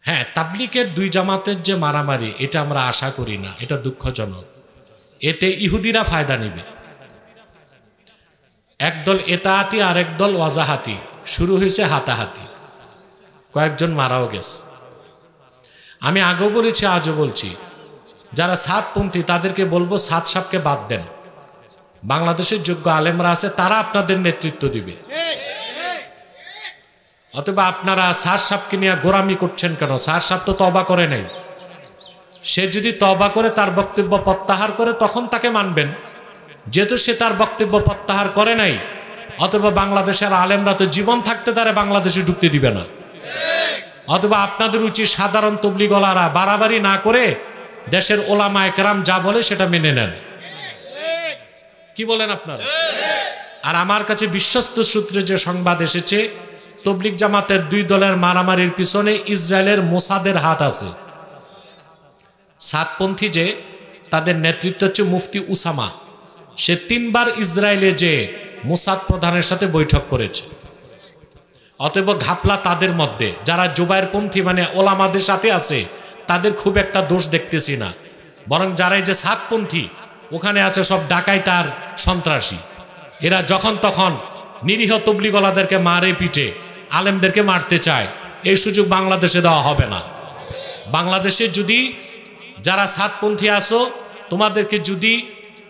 হ্যাঁ, তাবলিগের দুই জামাতের যে মারামারি, এটা আমরা আশা করি না, এটা দুঃখজনক। এতে ইহুদিরা ফায়দা নিবে। একদল এতাহাতি আর একদল ওয়াজাহাতি, শুরু হয়েছে হাতাহাতি, কয়েকজন মারাও গেছে। আমি আগেও বলেছি, আজও বলছি, যারা সাতপন্থী তাদেরকে বলবো সাত সাপকে বাদ দেন। বাংলাদেশের যোগ্য আলেমরা আছে, তারা আপনাদের নেতৃত্ব দিবে। অথবা আপনারা সার সাপকে নিয়ে গোরামি করছেন কেন? সার সাপ তো তওবা করে নাই। সে যদি তওবা করে তার বক্তব্য প্রত্যাহার করে তখন তাকে মানবেন। যেহেতু সে তার বক্তব্য প্রত্যাহার করে নাই, অথবা বাংলাদেশের আলেমরা তো জীবন থাকতে তারা বাংলাদেশে ঢুকতে দিবে না। অথবা আপনাদের উচিত সাধারণ তবলিগলারা বাড়াবাড়ি না করে দেশের ওলামা একরাম যা বলে সেটা মেনে নেন। কি বলেন আপনারা? আর আমার কাছে বিশ্বস্ত সূত্রে যে সংবাদ এসেছে, তবলিগ জামাতের দুই দলের মারামারির পিছনে ইসরায়েলের মোসাদের হাত আছে। সাতপন্থী যে, তাদের নেতৃত্ব হচ্ছে মুফতি উসামা। সে 3 বার ইসরায়েলে যে মোসাদ প্রধানের সাথে বৈঠক করেছে। অতএব ঘাপলা তাদের মধ্যে। যারা জুবায়ের পন্থী মানে ওলামাদের সাথে আছে, তাদের খুব একটা দোষ দেখতেছি না। বরং যারা এই যে সাতপন্থী, ওখানে আছে সব ডাকাইত আর সন্ত্রাসী। এরা যখন তখন নিরীহ তবলিগলাদেরকে মারে পিটে আলেমদেরকে মারতে চায়। এই সুযোগ বাংলাদেশে দেওয়া হবে না। বাংলাদেশে যদি যারা সাতপন্থী আসো, তোমাদেরকে যদি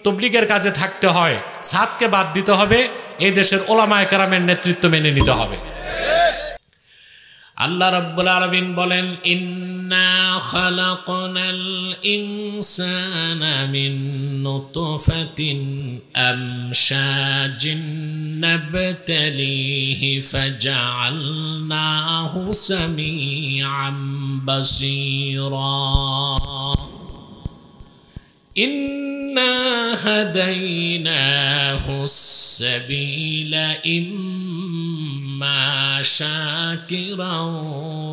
তবলিগের কাজে থাকতে হয়, সাতকে বাদ দিতে হবে। এই দেশের ওলামায়ে কেরামের নেতৃত্ব মেনে নিতে হবে। আল্লাহ রাব্বুল আলামিন বলেন, ইন্না খালাকনাল ইনসানা মিন নুতফাতিন আমশাজিন নাবতালিহি ফাজআলনাহু সামিআন বাসীরা। ইন্না হাদাইনাহুস সাবিলা ইম্মা শাকিরাও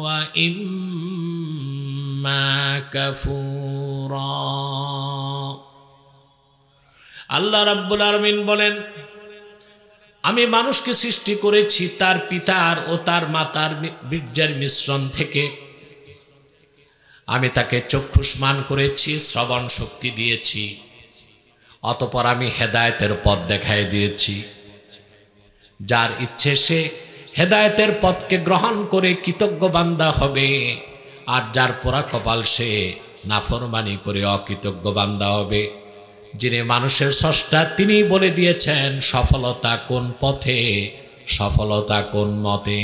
ওয়া ইম্মা কাফুরা। আল্লাহ রাব্বুল আলামিন বলেন, আমি মানুষকে সৃষ্টি করেছি তার পিতার ও তার মাতার বীর্যের মিশ্রণ থেকে। আমি তাকে চক্ষুষ্মান করেছি, শ্রবণ শক্তি দিয়েছি। অতঃপর আমি হেদায়েতের পথ দেখাই দিয়েছি। যার ইচ্ছে সে হেদায়েতের পথকে গ্রহণ করে কৃতজ্ঞ বান্দা হবে, আর যার পোড়া কপাল সে নাফরমানি করে অকৃতজ্ঞ বান্দা হবে। যিনি মানুষের স্রষ্টা, তিনি বলে দিয়েছেন সফলতা কোন পথে, সফলতা কোন মতে।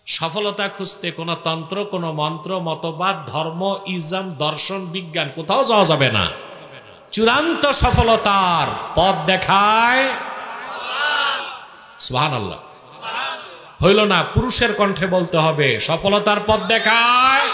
সফলতা খুঁজতে কোনো তন্ত্র, কোনো মন্ত্র, মতবাদ, ধর্ম, ইজম, দর্শন, বিজ্ঞান কোথাও যাওয়া যাবে না। চূড়ান্ত সফলতার পথ দেখায় সুবহানাল্লাহ। হইল না, পুরুষের কণ্ঠে বলতে হবে, সফলতার পথ দেখায়।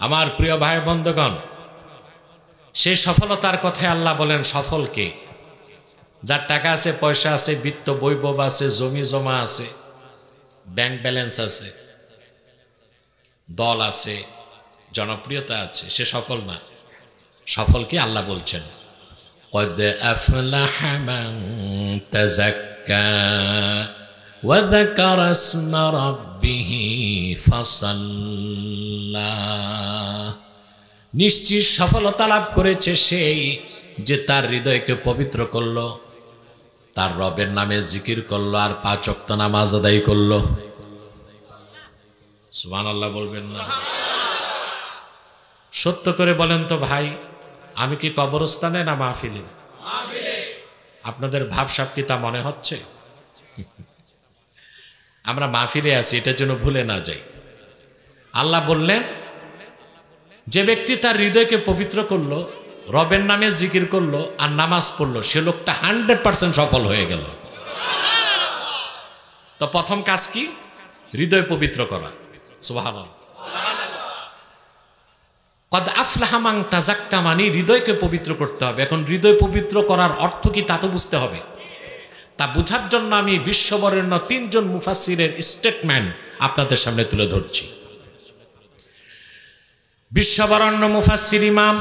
আমার প্রিয় ভাই বন্ধুগণ, সেই সফলতার কথায় আল্লাহ বলেন, সফলকে যার টাকা আছে, পয়সা আছে, বিত্ত বৈভব আছে, জমি জমা আছে, ব্যাংক ব্যালেন্স আছে, দল আছে, জনপ্রিয়তা আছে, সে সফল না। সফলকে আল্লাহ বলছেন, قد أفلح من تزكى وذكر اسم ربه فصلى। নিশ্চিত সফলতা লাভ করেছে সেই যে তার হৃদয়কে পবিত্র করলো, তার রবের নামে জিকির করলো, আর 5 ওয়াক্ত নামাজ আদায় করলো। সুবহানাল্লাহ বলবেন না? সত্য করে বলেন তো ভাই, আমি কি কবরস্থানে না মাহফিলে? আপনাদের ভাবসাব কি তা মনে হচ্ছে? আমরা মাহফিলে আছি, এটা যেন ভুলে না যাই। আল্লাহ বললেন, যে ব্যক্তি তার হৃদয়কে পবিত্র করলো, রবের নামে জিকির করলো আর নামাজ পড়লো, সে লোকটা 100% সফল হয়ে গেল। তো প্রথম কাজ কি? হৃদয় পবিত্র করা। সুবহানাল্লাহ। কদ আফলাহা মান তাযাক্কা মানে হৃদয়কে পবিত্র করতে হবে। এখন হৃদয় পবিত্র করার অর্থ কি তা তো বুঝতে হবে। তা বুঝার জন্য আমি বিশ্ববরেণ্য 3 জন মুফাসসিরের স্টেটমেন্ট আপনাদের সামনে তুলে ধরছি। বিশ্ববরেণ্য মুফাসসির ইমাম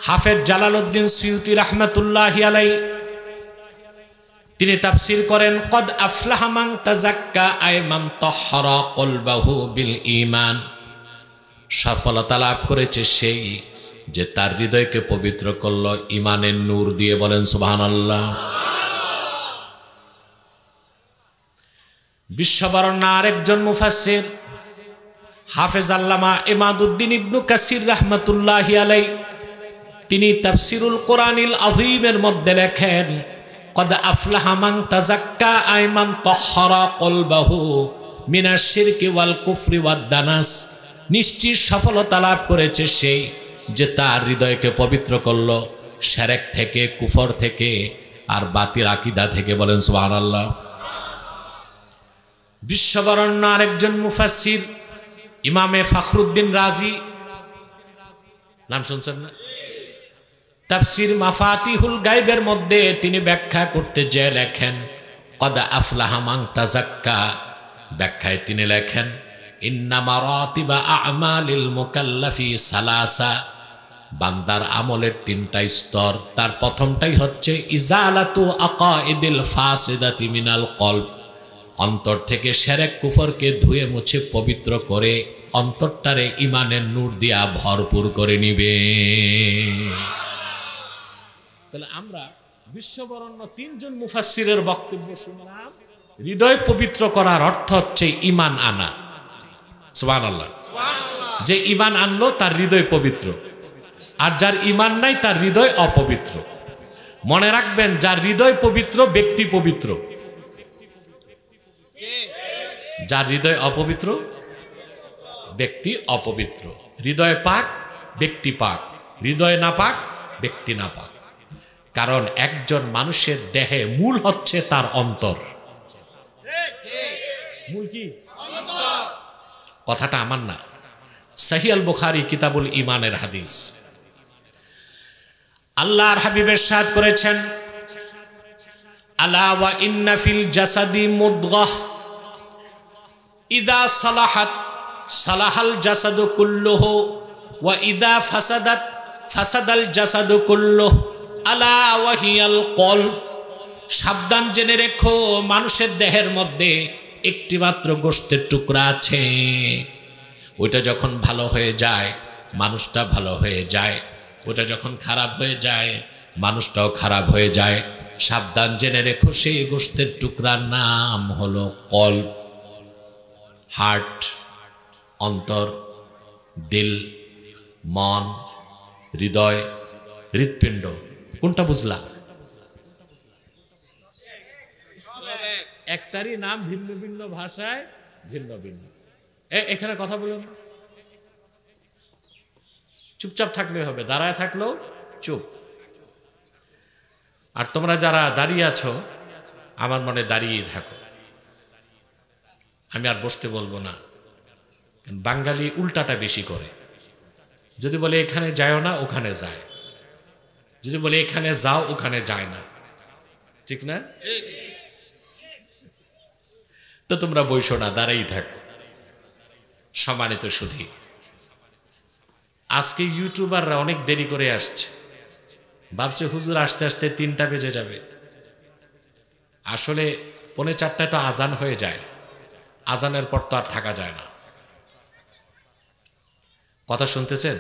হাফেজ জালালউদ্দিন সুয়ুতি রাহমাতুল্লাহি আলাইহি তিনি তাফসীর করেন কদ আফলাহা মান তাযাক্কা আই মান তাহহারা কলবাহু বিল ঈমান। সফলতা লাভ করেছে সেই যে তার হৃদয়কে পবিত্র করলো ঈমানের নূর দিয়ে। বলেন সুবহানাল্লাহ। বিশ্ববরেণ্য আরেকজন মুফাসসির হাফেজ আল্লামা ইমাদউদ্দিন ইবনু কাসির রাহমাতুল্লাহি আলাইহি তিনি তাফসীরুল কোরআনিল আযীমের মধ্যে লেখেন কদ আফলাহা মান তাযাক্কা আই মান তাহহারা কলবাহু মিনাশ শিরকি ওয়াল কুফরি ওয়াদ দানাস। নিশ্চিত সফলতা লাভ করেছে সেই যে তার হৃদয়কে পবিত্র করলো শিরক থেকে, কুফর থেকে আর বাতিল আকীদা থেকে। বলেন সুবহানাল্লাহ। বিশ্ববরেণ্য আরেকজন মুফাসসির ইমামে ফখরুদ্দিন রাজি, নাম শুনছেন না? তাফসীর মাফাতিহুল গায়বের মধ্যে তিনি ব্যাখ্যা করতে যে লেখেন কদ আফলাহা মান তাযাক্কা, ব্যাখ্যায় তিনি লেখেন ইন্না মারাতিবা আ'মালিল মুকাল্লাফি সালাসা। বান্দার আমলের 3টা স্তর। তার প্রথমটাই হচ্ছে ইজালাতু আকাইদিল ফাসিদাতি মিনাল কলব, অন্তর থেকে শিরক কুফরকে ধুয়ে মুছে পবিত্র করে অন্তরটারে ঈমানের নূর দিয়া ভরপুর করে নিবে। তাহলে আমরা বিশ্ববরেণ্য 3 জন মুফাসসিরের বক্তব্য শুনলাম। হৃদয় পবিত্র করার অর্থ হচ্ছে ঈমান আনা। সুবহানাল্লাহ। যে ঈমান আনলো তার হৃদয় পবিত্র, আর যার ঈমান নাই তার হৃদয় অপবিত্র। মনে রাখবেন, যার হৃদয় পবিত্র ব্যক্তি পবিত্র, যার হৃদয় অপবিত্র ব্যক্তি অপবিত্র। হৃদয় পাক ব্যক্তি পাক, হৃদয় না পাক ব্যক্তি না পাক। কারণ একজন মানুষের দেহে মূল হচ্ছে তার অন্তর। মূল কি? কথাটা আমার না, সহিহ আল বুখারী কিতাবুল ঈমানের হাদিস। আল্লাহর হাবিব ইরশাদ করেছেন আলা ওয়া ইন্না ফিল জাসাদি মুদগাহ ইদা সালাহাত সালাহাল জাসাদু কুল্লুহু ওয়া ইদা ফাসাদাত ফাসাদাল জাসাদু কুল্লুহু আলা ওয়া হিয়াল কলব। সাবধান জেনে রেখো, মানুষের দেহের মধ্যে একটি মাত্র গোশতের টুকরা আছে, ওইটা যখন ভালো হয়ে যায় মানুষটা ভালো হয়ে যায়, ওটা যখন খারাপ হয়ে যায় মানুষটাও খারাপ হয়ে যায়। সাবধান জেনে রেখো, সেই গোশতের টুকরার নাম হলো কলব, হার্ট, অন্তর, দিল, মন, হৃদয়, হৃৎপিণ্ড। কোনটা বুঝলা? একটারই নাম ভিন্ন ভিন্ন ভাষায় ভিন্ন ভিন্ন। এখানে কথা বলুন, চুপচাপ থাকলে হবে, দাঁড়ায় থাকলেও চুপ। আর তোমরা যারা দাঁড়িয়ে আছো আমার মনে দাঁড়িয়ে থাকো, আমি আর বসতে বলবো না। বাঙালি উল্টাটা বেশি করে, যদি বলে এখানে যাও না ওখানে যায়, যদি বলে এখানে যাও ওখানে যায় না, ঠিক না? তো তোমরা বইসো না, দাঁড়াই থাকো। সম্মানিত সুধী, আজকে ইউটিউবাররা অনেক দেরি করে আসছে, ভাবছে হুজুর আসতে আসতে 3টা বেজে যাবে। আসলে 3:45 তো আজান হয়ে যায়, আজানের পর তো আর থাকা যায় না। কথা শুনতেছেন?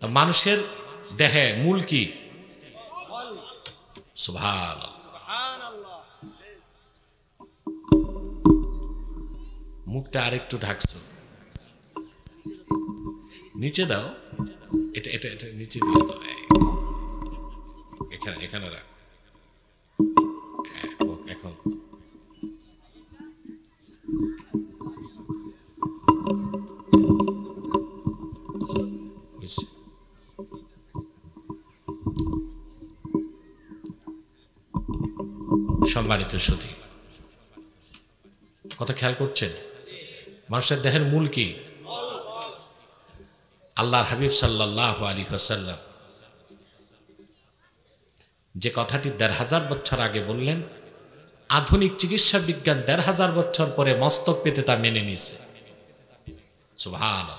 তো মানুষের দেহে মূল কি? সুবহানাল্লাহ। মুখটা আরেকটু ঢাকছো, নিচে দাও, এটা এটা এটা নিচে দিয়ে দাও, এখানে এখানে রাখ। এখন সম্মানিত সুধী, কথা খেয়াল করছেন? মানুষের দেহের মূল কি? আল্লাহর হাবিব সাল্লাল্লাহু আলাইহি ওয়াসাল্লাম যে কথাটি ১৫০০ বছর আগে বললেন, আধুনিক চিকিৎসা বিজ্ঞান ১৫০০ বছর পরে মস্তক পেতে তা মেনে নিয়েছে। সুবহানাল্লাহ।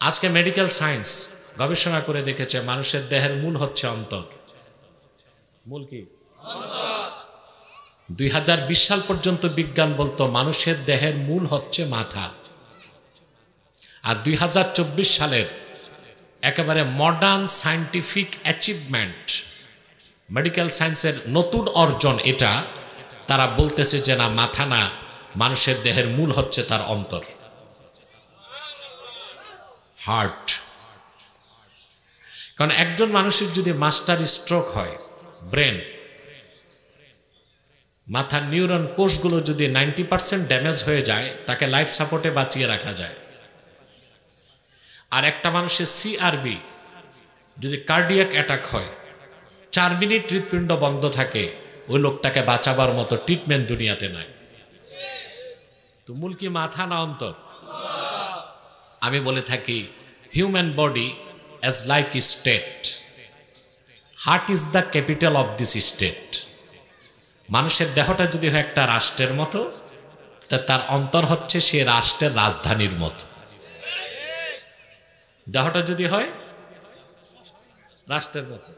আজকে মেডিকেল সায়েন্স গবেষণা করে দেখেছে মানুষের দেহের মূল হচ্ছে অন্তর। মূল কি? ২০২০ সাল পর্যন্ত বিজ্ঞান বলতো মানুষের দেহের মূল হচ্ছে মাথা। আর ২০২৪ সালের একেবারে মডার্ন সায়েন্টিফিক অ্যাচিভমেন্ট, মেডিকেল সায়েন্সের নতুন অর্জন এটা, তারা বলতেছে যে না, মাথা না, মানুষের দেহের মূল হচ্ছে তার অন্তর, হার্ট। কারণ একজন মানুষের যদি মাস্টার স্ট্রোক হয়, ব্রেন, মাথার নিউরন কোষগুলো যদি 90% ড্যামেজ হয়ে যায়, তাকে লাইফ সাপোর্টে বাঁচিয়ে রাখা যায়। আর একটা মানুষের সিআরবি যদি কার্ডিয়াক অ্যাটাক হয়, 4 মিনিট হৃৎপিণ্ড বন্ধ থাকে, ওই লোকটাকে বাঁচাবার মতো ট্রিটমেন্ট দুনিয়াতে নাই। তো মূল কি মাথা না অন্তর? আমি বলে থাকি human body as like state, heart is the capital of this state. মানুষের দেহটা যদি হয় একটা রাষ্ট্রের মতো, তা তার অন্তর হচ্ছে সে রাষ্ট্রের রাজধানীর মতো। দেহটা যদি হয় রাষ্ট্রের মতো,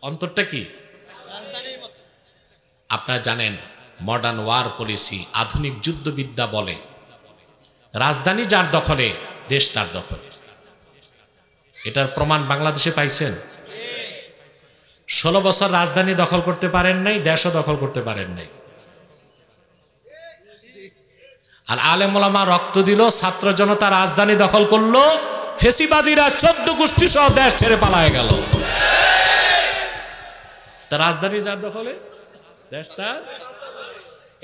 অন্তরটা কি? আপনারা জানেন মডার্ন ওয়ার পলিসি, আধুনিক যুদ্ধবিদ্যা বলে রাজধানী যার দখলে দেশ তার দখলে। এটার প্রমাণ বাংলাদেশে পাইছেন। 16 বছর রাজধানী দখল করতে পারেন নাই, দেশও দখল করতে পারেন নাই। আর আলেম ওলামা রক্ত দিল, ছাত্র জনতা রাজধানী দখল করলো, ফেসিবাদীরা 14 গোষ্ঠী সহ দেশ ছেড়ে পালায় গেল। তা রাজধানী যার দখলে দেশ তার,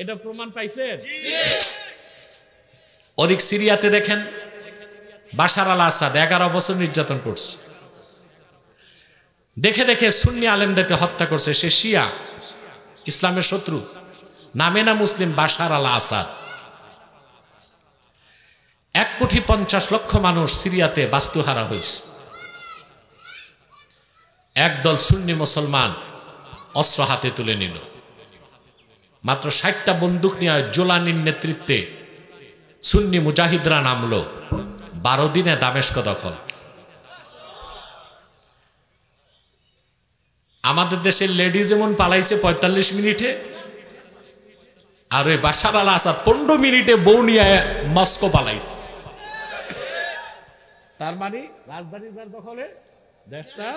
এটা প্রমাণ পাইছেন। ওদিক সিরিয়াতে দেখেন বাশার আল আসাদ 11 বছর নির্যাতন করছে, দেখে দেখে সুন্নি আলেমদেরকে হত্যা করছে। সে শিয়া, ইসলামের শত্রু, নামে না মুসলিম, বাশার আল আসাদ। 1,50,00,000 মানুষ সিরিয়াতে বাস্তুহারা হয়েছে। একদল সুন্নি মুসলমান অস্ত্র হাতে তুলে নিল। মাত্র 60টা বন্দুক নিয়ে জোলানির নেতৃত্বে সুন্নি মুজাহিদরা নামলো। 12 দিনে দামেস্ক দখল। আমাদের দেশের লেডি যেমন পালাইছে 45 মিনিটে, আর ওই বাশার আল আসাদ 15 মিনিটে বউ নিয়ে মস্কো পালাইছে। তার মানে রাজধানী যার দখলে দেশটা।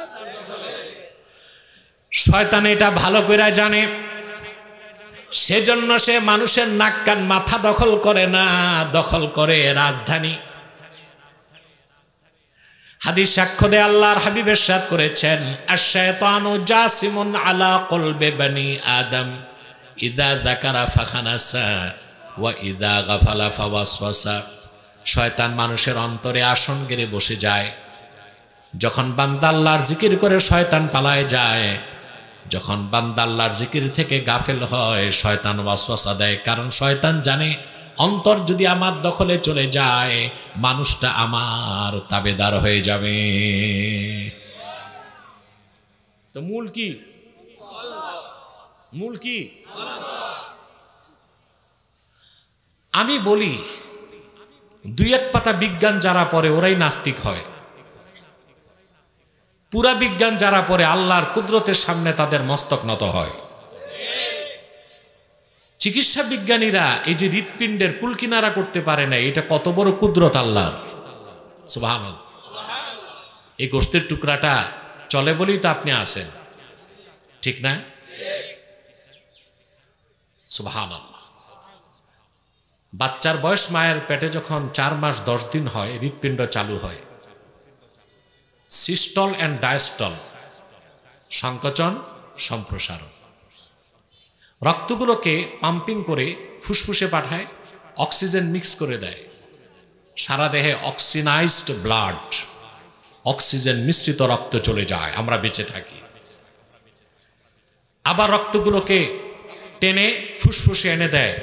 শয়তান এটা ভালো করে জানে, সেজন্য সে মানুষের নাক কান মাথা দখল করে না, দখল করে রাজধানী। হাদিস সাক্ষ্য দেয় আল্লাহর হাবিব ইরশাদ করেছেন, আশ-শায়তানু জাসিমুন আলা কলবি বনি আদম ইদা যাকারা ফাখানাসা ওয়া ইদা গাফালা ফাওয়াসওয়াসা। শয়তান মানুষের অন্তরে আসন গেড়ে বসে যায়। যখন বান্দা আল্লাহর জিকির করে শয়তান পালায় যায়, যখন বান্দা আল্লাহর জিকির থেকে গাফেল হয় শয়তান ওয়াসওয়াসা দেয়। কারণ শয়তান জানে অন্তর যদি আমার দখলে চলে যায়, মানুষটা আমার তাবেদার হয়ে যাবে। তো মূল কি? মূল কি? আমি বলি 2-1 পাতা বিজ্ঞান যারা পড়ে ওরাই নাস্তিক হয়। পুরা বিজ্ঞান যারা পড়ে আল্লাহর কুদরতের সামনে তাদের মস্তক নত হয়। চিকিৎসা বিজ্ঞানীরা এই যে হৃৎপিণ্ডের কুলকিনারা করতে পারে না, এটা কত বড় কুদরত আল্লাহর। সুবহানাল্লাহ। এই গোশতের টুকরাটা চলে বলেই তো আপনি আছেন, ঠিক না? সুবহানাল্লাহ। বাচ্চার বয়স মায়ের পেটে যখন 4 মাস 10 দিন হয়, হৃৎপিণ্ড চালু হয়। সিস্টল অ্যান্ড ডায়াস্টল, সংকোচন সম্প্রসারণ। রক্তগুলোকে পাম্পিং করে ফুসফুসে পাঠায়, অক্সিজেন মিক্স করে দেয়। সারা দেহে অক্সিনাইজড ব্লাড, অক্সিজেন মিশ্রিত রক্ত চলে যায়, আমরা বেঁচে থাকি। আবার রক্তগুলোকে টেনে ফুসফুসে এনে দেয়,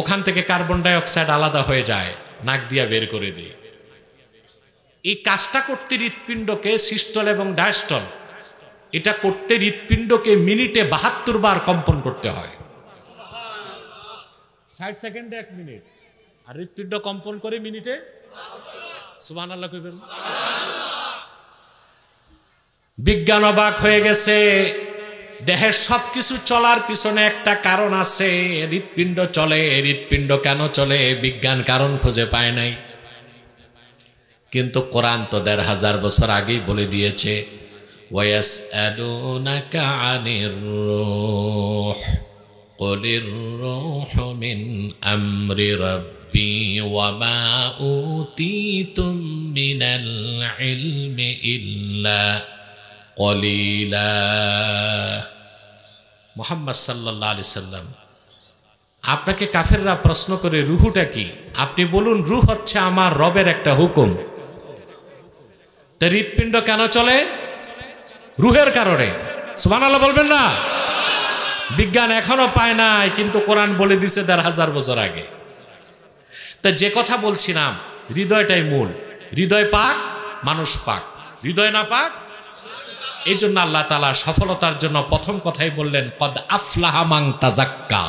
ওখান থেকে কার্বন ডাই অক্সাইড আলাদা হয়ে যায়, নাক দিয়া বের করে দিয়ে। এই কাজটা করতে হৃৎপিণ্ডকে সিস্টল এবং ডায়াস্টল, এটা করতে হৃৎপিণ্ডকে মিনিটে 72 বার কম্পন করতে হয়। 60 সেকেন্ডে 1 মিনিট, আর হৃৎপিণ্ড কম্পন করে মিনিটে। সুবহানাল্লাহ কইবেন। বিজ্ঞান অবাক হয়ে গেছে, দেহের সবকিছু চলার পিছনে একটা কারণ আছে। হৃৎপিণ্ড চলে, হৃৎপিণ্ড কেন চলে বিজ্ঞান কারণ খুঁজে পায় নাই, কিন্তু কোরআন তো 1500 বছর আগেই বলে দিয়েছে। ওয়াসআলুনাকা আনির রূহ কুলির রূহু মিন আমরি রাব্বি ওয়া মা উতীতুম মিনাল ইলমি ইল্লা কলিলা। মুহাম্মদ সাল্লাল্লাহু আলাইহি সাল্লাম, আপনাকে কাফেররা প্রশ্ন করে রুহুটা কি, আপনি বলুন রূহ হচ্ছে আমার রবের একটা হুকুম। তা হৃৎপিণ্ড কেন চলে? রুহের কারণে। সুবহানাল্লাহ বলবেন না? বিজ্ঞান এখনো পায় নাই, কিন্তু কোরআন বলে দিছে 1500 বছর আগে। তা যে কথা বলছিলাম, হৃদয়টাই মূল। হৃদয় পাক, মানুষ পাক। হৃদয় না পাক, এই জন্য আল্লাহ তাআলা সফলতার জন্য প্রথম কথাই বললেন কদ আফলাহা মান তাযাক্কা,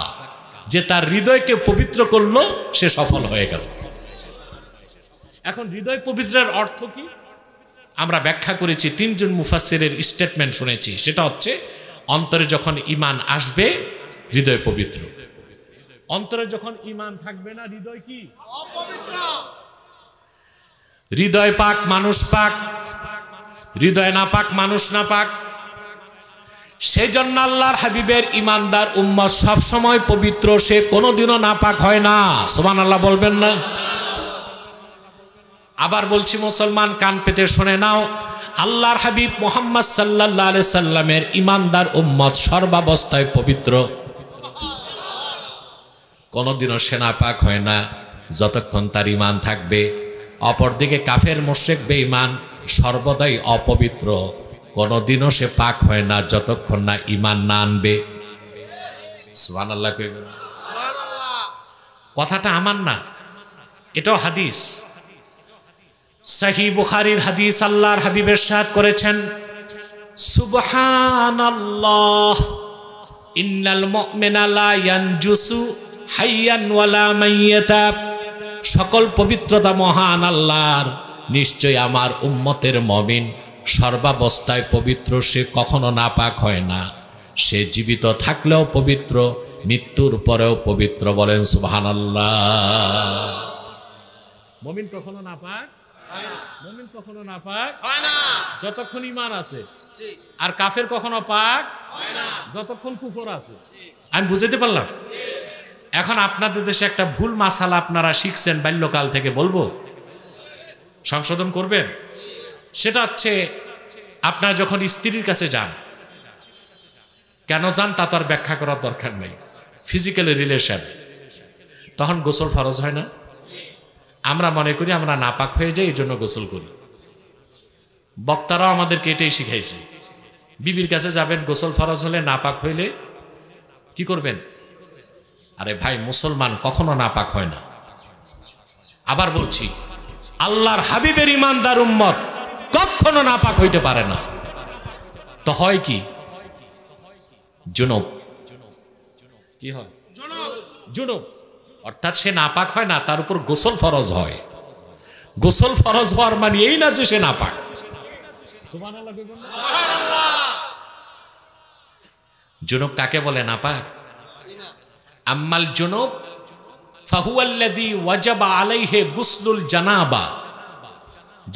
যে তার হৃদয়কে পবিত্র করলো সে সফল হয়ে গেল। এখন হৃদয় পবিত্রের অর্থ কি আমরা ব্যাখ্যা করেছি, 3 জন মুফাসসিরের স্টেটমেন্ট শুনেছি। সেটা হচ্ছে অন্তরে যখন ঈমান আসবে হৃদয় পবিত্র, অন্তরে যখন ঈমান থাকবে না হৃদয় কি অপবিত্র। হৃদয় পাক, মানুষ পাক। হৃদয় না পাক, মানুষ না পাক। সেই জন্য আল্লাহর হাবিবের ঈমানদার উম্মত সব সময় পবিত্র, সে কোনোদিনও নাপাক হয় না। সুবহানাল্লাহ বলবেন না? আবার বলছি মুসলমান, কান পেতে শুনে নাও, আল্লাহর হাবিব মুহাম্মদ সাল্লাল্লাহু আলাইহি সাল্লামের ঈমানদার উম্মত সর্বাবস্থায় পবিত্র, কোনোদিনও সে নাপাক হয় না যতক্ষণ তার ঈমান থাকবে। অপরদিকে কাফের মুশরিক বেঈমান সর্বদাই অপবিত্র, কোনোদিনও সে পাক হয় না যতক্ষণ না ঈমান না আনবে। সুবহানাল্লাহ কইবেন। কথাটা আমার না, এটাও হাদিস, সহিহ বুখারীর হাদিস। আল্লাহর হাবিব ইরশাদ করেছেন, সুবহানাল্লাহ ইন্নাল মুমিনা লা ইয়ানজুসু হাইয়ান ওয়ালা মাইয়াতা। সকল পবিত্রতা মহান আল্লাহর, নিশ্চয় আমার উম্মতের মুমিন সর্বাবস্থায় পবিত্র, সে কখনো নাপাক হয় না। সে জীবিত থাকলেও পবিত্র, মৃত্যুর পরেও পবিত্র। বলেন সুবহানাল্লাহ। মুমিন কখনো নাপাক হয় না, মুমিন কখনো নাপাক হয় না যতক্ষণ ঈমান আছে। আর কাফের কখনো পাক হয় না যতক্ষণ কুফর আছে। আমি বুঝাতে পারলাম? এখন আপনাদের দেশে একটা ভুল মাসালা আপনারা শিখছেন বাল্যকাল থেকে, বলবো সংশোধন করবেন। সেটা হচ্ছে, আপনারা যখন স্ত্রীর কাছে যান, কেন যান তা তো আর ব্যাখ্যা করার দরকার নেই, ফিজিক্যাল রিলেশন, তখন গোসল ফরজ হয় না? আমরা মনে করি আমরা নাপাক হয়ে যাই, এই জন্য গোসল করি। বক্তারাও আমাদেরকে এটাই শিখাইছে। বিবির কাছে যাবেন, গোসল ফরজ হলে, নাপাক হইলে কি করবেন? আরে ভাই, মুসলমান কখনো নাপাক হয় না। আবার বলছি, আল্লাহর হাবিবের ঈমানদার উম্মত কখনো নাপাক হইতে পারে না। তো হয় কি? জুনুব। কি হয়? জুনুব। অর্থাৎ সে নাপাক হয় না, তার উপর গোসল ফরজ হয়। গোসল ফরজ হওয়ার মানে এই না যে সে নাপাক। সুবহানাল্লাহ। জুনুব কাকে বলে? নাপাক। আম্মাল জুনুব ফাহুয়াল্লাযী ওয়াজাবা আলাইহি গুসলুল জানাবা,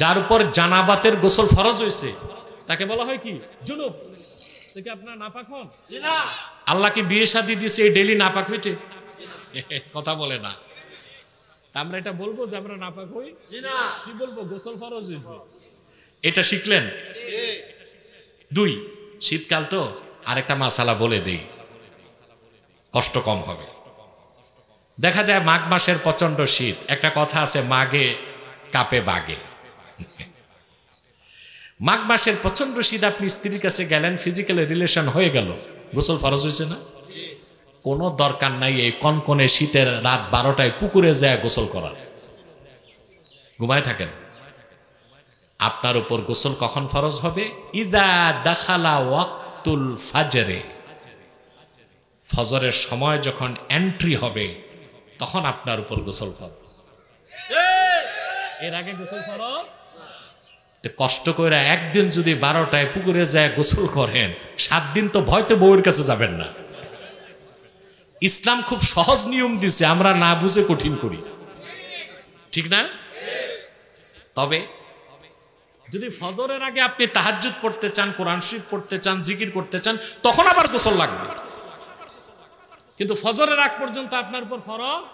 যার উপর জানাবাতের গোসল ফরজ হয়েছে তাকে বলা হয় কি? জুনুব। কি আপনারা নাপাক হন? না। আল্লাহ কি বিয়ে শাদী দিয়েছে এই ডেইলি নাপাক হইতে? কথা বলে না। আমরা এটা বলবো যে আমরা নাপাক হই? না। কি বলবো? গোসল ফরজ হয়েছে। এটা শিখলেন? 2, শীতকাল তো আরেকটা মাসালা বলে দেই, কষ্ট কম হবে। দেখা যায় মাঘ মাসের প্রচন্ড শীত। একটা কথা আছে, মাঘে কাপে বাগে। মাঘ মাসের প্রচন্ড শীত, আপনি স্ত্রীর কাছে গেলেন, ফিজিক্যাল রিলেশন হয়ে গেল, গোসল ফরজ হয়েছে না? কোনো দরকার নাই এই কনকনে শীতের রাত 12টায় পুকুরে যায় গোসল করার। ঘুমায় থাকেন। আপনার উপর গোসল কখন ফরজ হবে? ইদা দাখালা ওয়াক্তুল ফাজরে, ফজরের সময় যখন এন্ট্রি হবে তখন আপনার উপর গোসল ফরজ। এর আগে গোসল ফরজ? কষ্ট করে একদিন যদি 12টায় পুকুরে যায় গোসল করেন, 7 দিন তো ভয়তো বউয়ের কাছে যাবেন না। ইসলাম খুব সহজ নিয়ম দিছে, আমরা না বুঝে কঠিন করি, ঠিক না? তবে যদি ফজরের আগে আপনি তাহাজ্জুদ পড়তে চান, কোরআন শরীফ পড়তে চান, জিকির করতে চান, তখন আবার গোসল লাগবে। কিন্তু ফজরের আগ পর্যন্ত আপনার উপর ফরজ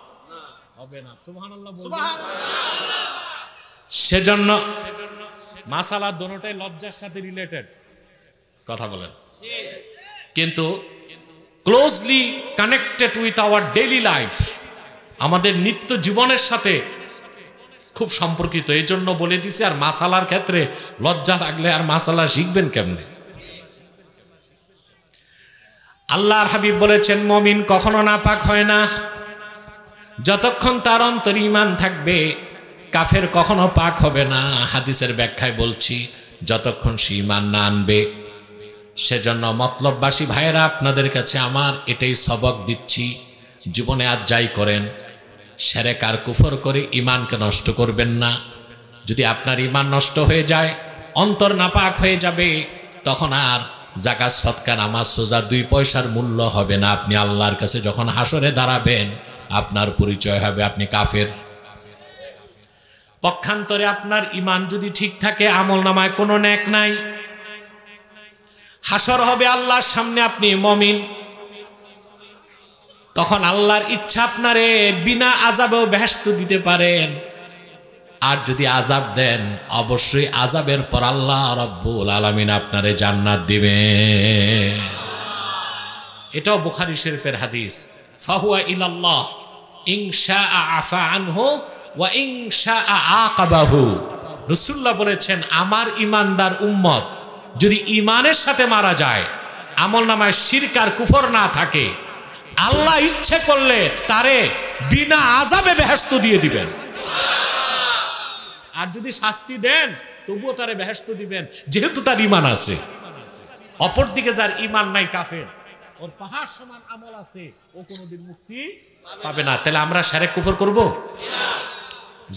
হবে না। সুবহানাল্লাহ বলবেন। সেজন্য মাসালা দোনোটাই লজ্জার সাথে রিলেটেড, কথা বলেন, কিন্তু closely connected with our daily life, আমাদের নিত্য জীবনের সাথে খুব সম্পর্কিত। এই জন্য বলে দিছে। আর মাসালার ক্ষেত্রে লজ্জা লাগলে আর মাসালা শিখবেন কেমনে? আল্লাহর হাবিব বলেছেন, মুমিন কখনো নাপাক হয় না যতক্ষণ তার অন্তরে ঈমান থাকবে। কাফের কখনো পাক হবে না, হাদিসের ব্যাখ্যায় বলছি, যতক্ষণ সে ঈমান না আনবে। সেজন্য মতলববাসী ভাইয়েরা, আপনাদের কাছে আমার এটাই সবক দিচ্ছি, জীবনে আজ যাই করেন, শিরক আর কুফর করে ঈমানকে নষ্ট করবেন না। যদি আপনার ঈমান নষ্ট হয়ে যায়, অন্তর নাপাক হয়ে যাবে, তখন আর যাকাত সদকা নামাজ রোজা 2 পয়সার মূল্য হবে না। আপনি আল্লাহর কাছে যখন হাসরে দাঁড়াবেন, আপনার পরিচয় হবে আপনি কাফের। পক্ষান্তরে আপনার ঈমান যদি ঠিক থাকে, আমল নামায় কোনো নেক নাই, হাসর হবে আল্লাহর সামনে, আপনি মুমিন। তখন আল্লাহর ইচ্ছা আপনারে বিনা আযাবেও বেহেশত দিতে পারেন। আর যদি আযাব দেন, অবশ্যই আযাবের পর আল্লাহ রাব্বুল আলামিন আপনারে জান্নাত দিবেন। এটাও বুখারী শরীফের হাদিস। ফাহুয়া ইলাল্লাহ ইন শাআ আফা আনহু ওয়া ইন শাআ আকাবাহু। রাসূলুল্লাহ বলেছেন, আমার ঈমানদার উম্মত যদি ঈমানের সাথে মারা যায়, আমলনামায় শিরক আর কুফর না থাকে, আল্লাহ ইচ্ছে করলে তারে বিনা আযাবে বেহেশত দিয়ে দিবেন। আর যদি শাস্তি দেন, তবুও তারে বেহেশত দিবেন, যেহেতু তার ঈমান আছে। অপরদিকে যার ঈমান নাই, কাফের, ওর পাহাড় সমান আমল আছে, ও কোনোদিন মুক্তি পাবে না। তাহলে আমরা শিরক কুফর করব?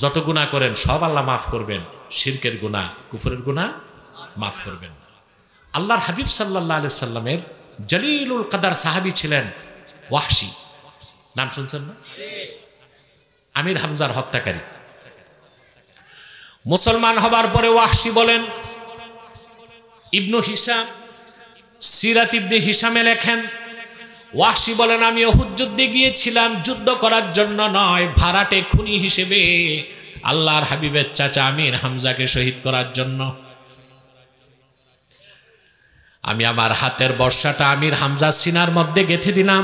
যত গুনাহ করেন সব আল্লাহ মাফ করবেন, শিরকের গুনাহ, কুফরের গুনাহ মাফ করবেন। আল্লাহর হাবিব সাল্লাল্লাহু আলাইহি সাল্লামের জলিলুল কদর সাহাবী ছিলেন ওয়াহশী। নাম শুনছেন না? আমির হামজার হত্যাকারী। মুসলমান হবার পরে ওয়াহশী বলেন, ইবনু হিশাম সিরাত ইবনে হিশামে লেখেন, ওয়াহশী বলেন, আমি উহুদ যুদ্ধে গিয়েছিলাম যুদ্ধ করার জন্য নয়, ভাড়াটে খুনি হিসেবে আল্লাহর হাবিবের চাচা আমির হামজাকে শহীদ করার জন্য। আমি আমার হাতের বর্ষাটা আমির হামজার সিনার মধ্যে গেঁথে দিলাম।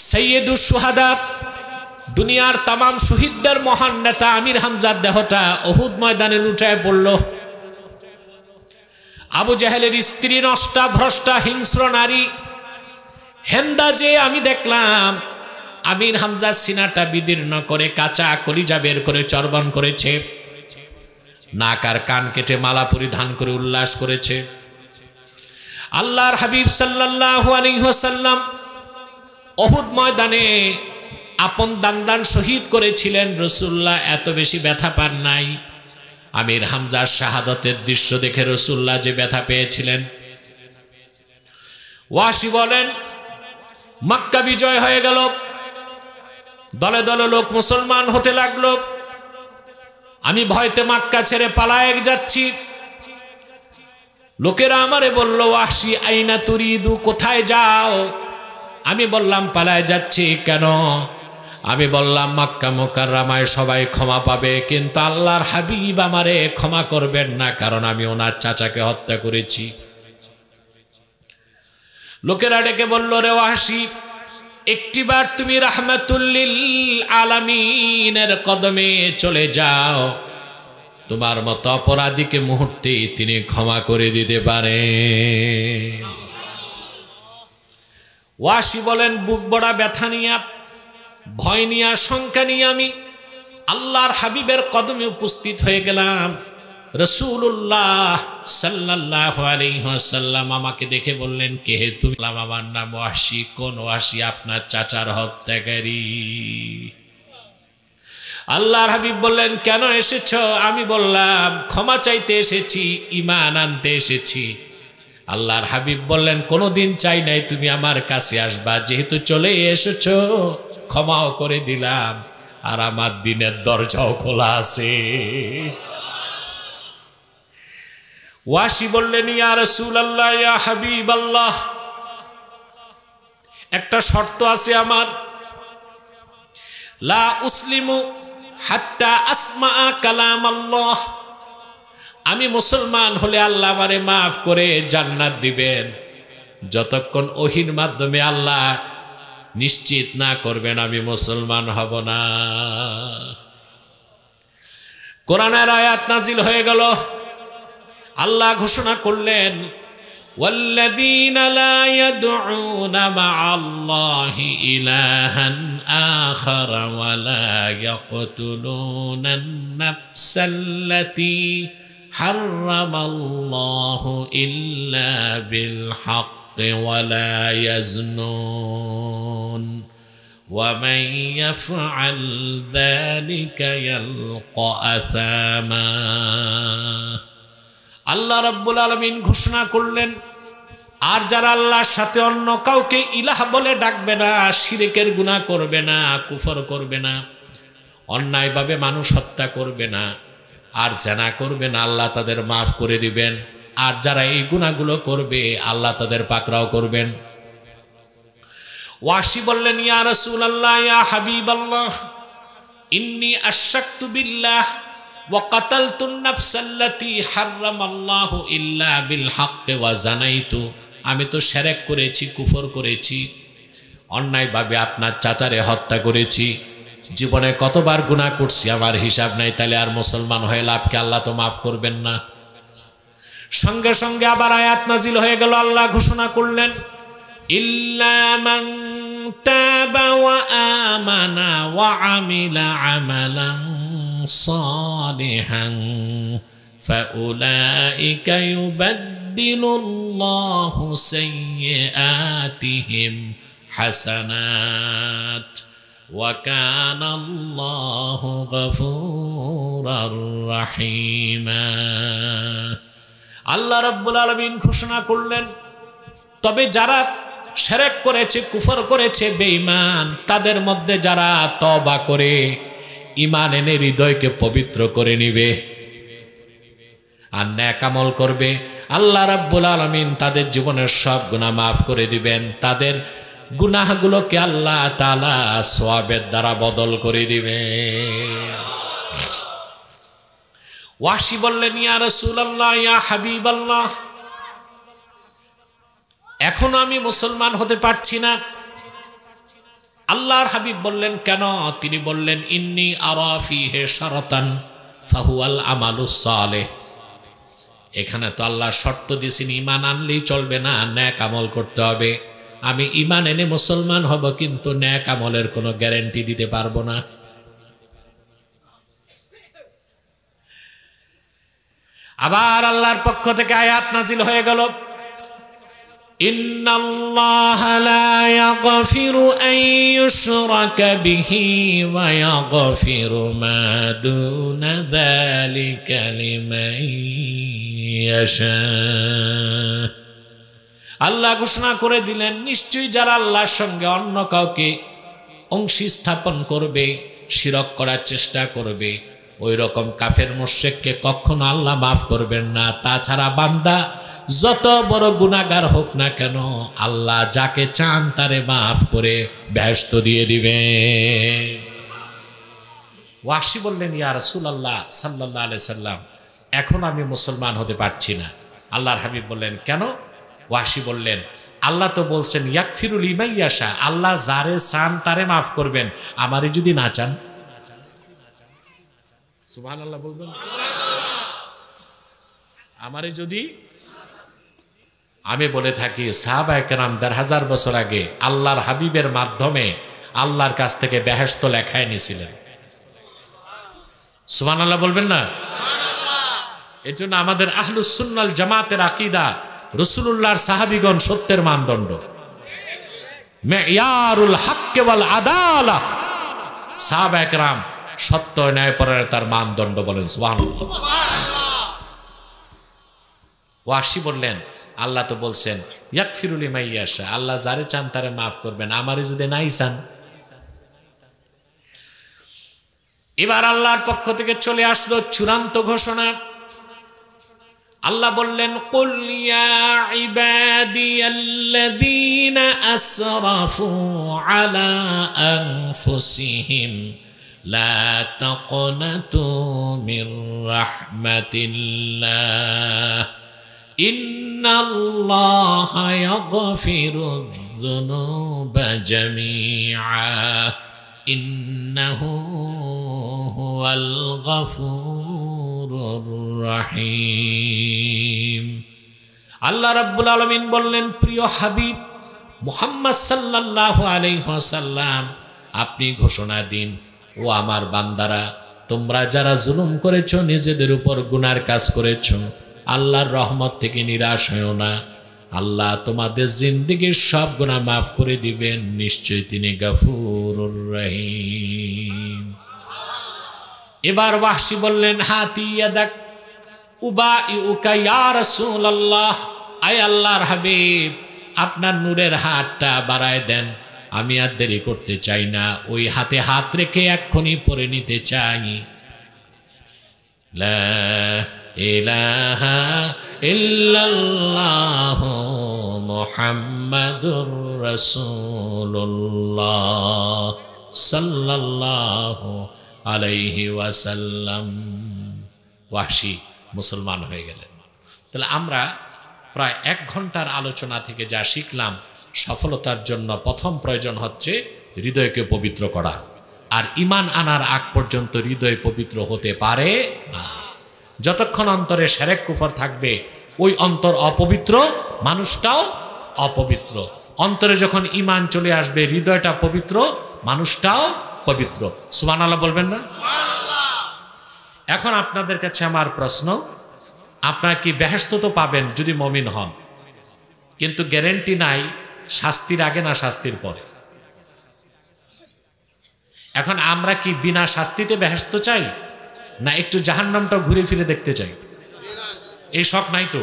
সাইয়্যিদুশ শুহাদা, দুনিয়ার তামাম শহীদদের মহান নেতা আমির হামজার দেহটা উহুদ ময়দানে লুটায় পড়ল। আবু জাহেলের স্ত্রী, নষ্টা ভ্রষ্টা হিংস্র নারী হেন্দা যে আমি দেখলাম আমির হামজার সিনাটা বিদীর্ণ করে কাঁচা কলিজা বের করে চর্বণ করেছে, নাক আর কান কেটে মালা পরিধান করে উল্লাস করেছে। আল্লাহর হাবিব সাল্লাল্লাহু আলাইহি ওয়াসাল্লাম উহুদ ময়দানে আপন দান শহীদ করেছিলেন। রাসূলুল্লাহ এত বেশি ব্যথা পান নাই। আমির হামজার শাহাদাতের দৃশ্য দেখে রাসূলুল্লাহ যে ব্যথা পেয়েছিলেন। ওয়াহশী বলেন, মক্কা বিজয় হয়ে গেল, দলে দলে লোক মুসলমান হতে লাগলো। আমি ভয়তে মক্কা ছেড়ে পালায়ে যাচ্ছি। লোকেরা আমারে বলল, ওয়াহশী আইনা তুরিদু, কোথায় যাও? আমি বললাম, পালায়ে যাচ্ছি। কেন? আমি বললাম, মক্কা মুকাররমায় সবাই ক্ষমা পাবে, কিন্তু আল্লাহর হাবিব আমারে ক্ষমা করবেন না, কারণ আমি ওনার চাচাকে হত্যা করেছি। লোকেরা ডেকে বলল, রে ওয়াহশী, একটিবার তুমি রাহমাতুল লিল আলামিনের কদমে চলে যাও, তোমার মতো অপরাধীকে মুহূর্তেই তিনি ক্ষমা করে দিতে পারে। ওয়াহশী বলেন, বুক বড়া ব্যথা নিয়া, ভয় নিয়া, শঙ্কা নিয়ে আমি আল্লাহর হাবিবের কদমে উপস্থিত হয়ে গেলাম। রাসূলুল্লাহ সাল্লাল্লাহু আলাইহি ওয়াসাল্লাম আমাকে দেখে বললেন, কে হে তুমি? আমার নাম ওয়াহশী। কোন ওয়াহশী? আপনার চাচার হত্যাকারী। আল্লাহর হাবিব বললেন, কেন এসেছো? আমি বললাম, ক্ষমা চাইতে এসেছি, ঈমান আনতে এসেছি। আল্লাহর হাবিব বললেন, কোনোদিন চাই নাই তুমি আমার কাছে আসবা, যেহেতু চলে এসেছো ক্ষমাও করে দিলাম, আর আমার দিনের দরজাও খোলা আছে। ওয়াহশী বললেন, ইয়া রাসূলুল্লাহ, ইয়া হাবিবাল্লাহ, একটা শর্ত আছে আমার। লা উসলিমু হাত্তা আসমা কালাম আল্লাহ। আমি মুসলমান হলে আল্লাহ আমারে মাফ করে জান্নাত দিবেন, যতক্ষণ ওহীর মাধ্যমে আল্লাহ নিশ্চিত না করবেন আমি মুসলমান হব না। কোরআনের আয়াত নাজিল হয়ে গেল। আল্লাহ ঘোষণা করলেন, ওয়াল্লাযীনা লা ইয়াদউনা মা'আল্লাহি ইলাহান আখারা ওয়া লা ইয়াকতুলুনান নাফসাল্লাতী হারামাল্লাহু ইল্লা বিল হাক্কি ওয়া লা ইয়াজনুন ওয়া মান ইয়াফআল যালিকা ইয়ালকা আসামা। আল্লাহ রাব্বুল আলামিন ঘোষণা করলেন, আর যারা আল্লাহর সাথে অন্য কাউকে ইলাহ বলে ডাকবে না, শিরকের গুনাহ করবে না, কুফর করবে না, অন্যায়ভাবে মানুষ হত্যা করবে না, আর জেনা করবে না, আল্লাহ তাদের মাফ করে দিবেন। আর যারা এই গুনাহগুলো করবে আল্লাহ তাদের পাকড়াও করবেন। ওয়াহশী বললেন, ইয়া রাসূলুল্লাহ, ইয়া হাবিবাল্লাহ, ইন্নী আশরাকতু বিল্লাহ ওয়া কাতালতুন নাফসাল্লাতী হারামাল্লাহু ইল্লা বিল হাক্কি ওয়া জানাইতু। আমি তো শিরক করেছি, কুফর করেছি, অন্যায়ভাবে আপনার চাচারে হত্যা করেছি, জীবনে কতবার গুনাহ করছি আমার হিসাব নাই, তাহলে আর মুসলমান হয়ে লাভ কি? আল্লাহ তো মাফ করবেন না। সঙ্গে সঙ্গে আবার আয়াত নাজিল হয়ে গেল। আল্লাহ ঘোষণা করলেন, ইল্লা মান তাবা ওয়া আমানা ওয়া আমিলা আমালান সালিহান ফাউলাইকা ইউবাদদিলুল্লাহু সাইয়্যাতিহিম হাসানাত ওয়া কানাল্লাহু গফুরার রাহিমা। আল্লাহ রাব্বুল আলামিন ঘোষণা করলেন, তবে যারা শিরক করেছে, কুফর করেছে, বেঈমান, তাদের মধ্যে যারা তওবা করে ঈমান এনে হৃদয়কে পবিত্র করে নিবে আর নেক আমল করবে, আল্লাহ রাব্বুল আলামিন তাদের জীবনের সব গুনাহ মাফ করে দিবেন। তাদের গুনাহগুলোকে আল্লাহ তাআলা সওয়াবের দ্বারা বদল করে দিবেন। ওয়াহশী বললেন, ইয়া রাসূলুল্লাহ, ইয়া হাবিবাল্লাহ, এখনো আমি মুসলমান হতে পারছি না। আল্লাহর হাবিব বললেন, কেন? তিনি বললেন, ইন্নী আরা ফীহি শারাতান ফাহুয়াল আমালুস সালেহ। এখানে তো আল্লাহ শর্ত দিয়েছেন, ঈমান আনলেই চলবে না, নেক আমল করতে হবে। আমি ঈমান এনে মুসলমান হব, কিন্তু নেক আমলের কোনো গ্যারান্টি দিতে পারবো না। আবার আল্লাহর পক্ষ থেকে আয়াত নাজিল হয়ে গেল, ইন্নাল্লাহা লা ইয়াগফিরু আন ইউশরাকা বিহি ওয়া ইয়াগফিরু মা দুনা যালিকা লিমান ইয়াশা। আল্লাহ ঘোষণা করে দিলেন, নিশ্চয়ই যারা আল্লাহর সঙ্গে অন্য কাউকে অংশী স্থাপন করবে, শিরক করার চেষ্টা করবে, ওই রকম কাফের মুশরিককে কখনো আল্লাহ মাফ করবেন না। তাছাড়া বান্দা যত বড় গুনাহগার হোক না কেন, আল্লাহ যাকে চান তারে মাফ করে বেহেশত দিয়ে দিবে। ওয়াহশী বললেন, ইয়া রাসূলুল্লাহ সাল্লাল্লাহু আলাইহি সাল্লাম, এখন আমি মুসলমান হতে পারছি না। আল্লাহর হাবিব বললেন, কেন? ওয়াহশী বললেন, আল্লাহ তো বলছেন ইয়াগফিরু লিমান ইয়াশা, আল্লাহ যারে চান তারে মাফ করবেন, আমারে যদি না চান। সুবহানাল্লাহ বলবেন। আমারে যদি, আমি বলে থাকি সাহাবায়ে কেরাম ১,৫০০ বছর আগে আল্লাহর হাবিবের মাধ্যমে আল্লাহর কাছ থেকে বেহেশত লেখায় নিয়েছিলেন। সুবহানাল্লাহ বলবেন না? এর জন্য আমাদের আহলুস সুন্নাল জামাতের আকীদা, রাসূলুল্লাহর সাহাবীগণ সত্যের মানদণ্ড, মেয়ারুল হক ওয়াল আদালা, সাহাবায়ে কেরাম সত্য ন্যায়পরায়ণতার মানদণ্ড বলেন সুবহানাল্লাহ। ওয়াসি বললেন আল্লাহ তো বলছেন ইয়াগফিরু লিমান ইয়াশা, আল্লাহ যারে চান তারে মাফ করবেন, আমারে যদি নাই চান। এবার আল্লাহর পক্ষ থেকে চলে আসলো চূড়ান্ত ঘোষণা। আল্লাহ বললেন কুল ইয়া ইবাদিয়াল্লাযীনা আসরাফু আলা আনফুসিহিম লা তাকনাতু মির রাহমাতিল্লাহ ইন্নাল্লাহা ইয়াগফিরুয যুনুবা জামিআ ইন্নাহু হুয়াল গফুরুর রহিম। আল্লাহ রাব্বুল আলামিন বললেন, প্রিয় হাবিব মুহাম্মদ সাল্লাল্লাহু আলাইহি ওয়াসাল্লাম, আপনি ঘোষণা দিন, ও আমার বান্দারা, তোমরা যারা জুলুম করেছো, নিজেদের উপর গুনার কাজ করেছো, আল্লাহর রহমত থেকে নিরাশ হও না। আল্লাহ তোমাদের জিন্দেগীর সব গুনাহ মাফ করে দিবেন, নিশ্চয়ই তিনি গফুরুর রহিম। এবার ওয়াহশী বললেন হাতি ইয়াদাক উবাইউকা ইয়া রাসূলুল্লাহ, আয় আল্লাহর হাবিব, আপনার নূরের হাতটা বাড়ায় দেন, আমি আর দেরি করতে চাই না, ওই হাতে হাত রেখে এক্ষুনি পরে নিতে চাই। লা ইলাহা ইল্লাল্লাহ মুহাম্মাদুর রাসূলুল্লাহ সাল্লাল্লাহু আলাইহি ওয়াসাল্লাম। ওয়াহশী মুসলমান হয়ে গেলেন। তাহলে আমরা প্রায় 1 ঘন্টার আলোচনা থেকে যা শিখলাম, সফলতার জন্য প্রথম প্রয়োজন হচ্ছে হৃদয়কে পবিত্র করা, আর ঈমান আনার আগ পর্যন্ত হৃদয় পবিত্র হতে পারে না। যতক্ষণ অন্তরে শিরক কুফর থাকবে, ওই অন্তর অপবিত্র, মানুষটাও অপবিত্র। অন্তরে যখন ঈমান চলে আসবে, হৃদয়টা পবিত্র, মানুষটাও পবিত্র। সুবহানাল্লাহ বলবেন না? এখন আপনাদের কাছে আমার প্রশ্ন, আপনারা কি বেহেশত তো পাবেন যদি মুমিন হন, কিন্তু গ্যারান্টি নাই শাস্তির আগে না শাস্তির পরে। এখন আমরা কি বিনা শাস্তিতে বেহেশত চাই, না একটু জাহান্নামটা ঘুরে ফিরে দেখতে চাই? এই শখ নাই তো?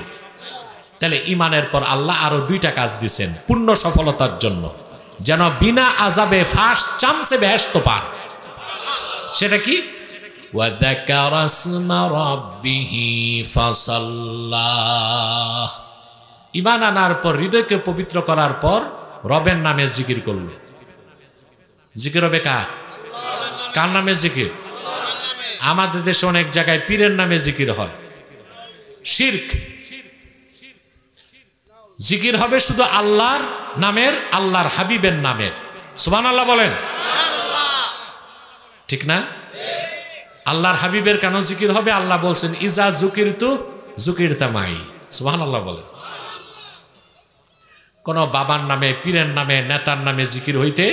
তাহলে ঈমানের পর আল্লাহ আরো 2টা কাজ দিবেন পূর্ণ সফলতার জন্য, যেন বিনা আযাবে ফার্স্ট চান্সে বেহেশত পান। সেটা কি? ওয়া যাকারা ইসমা রাব্বিহি ফাসাল্লা। ঈমান আনার পর, হৃদয়কে পবিত্র করার পর রবের নামে জিকির করলে। জিকির হবে কার নামে জিকির? আমাদের দেশে অনেক জায়গায় পীরের নামে জিকির হয়, শিরক। জিকির হবে শুধু আল্লাহর নামের, আল্লাহর হাবিবের নামের। সুবহানাল্লাহ বলেন, ঠিক না? আল্লাহর হাবিবের কেন জিকির হবে? আল্লাহ বলছেন ইজা যুকিরতু যুকিরতা মাই। সুবহানাল্লাহ বলেন। কোন বাবার নামে, পীরের নামে, নেতার নামে জিকির হইতে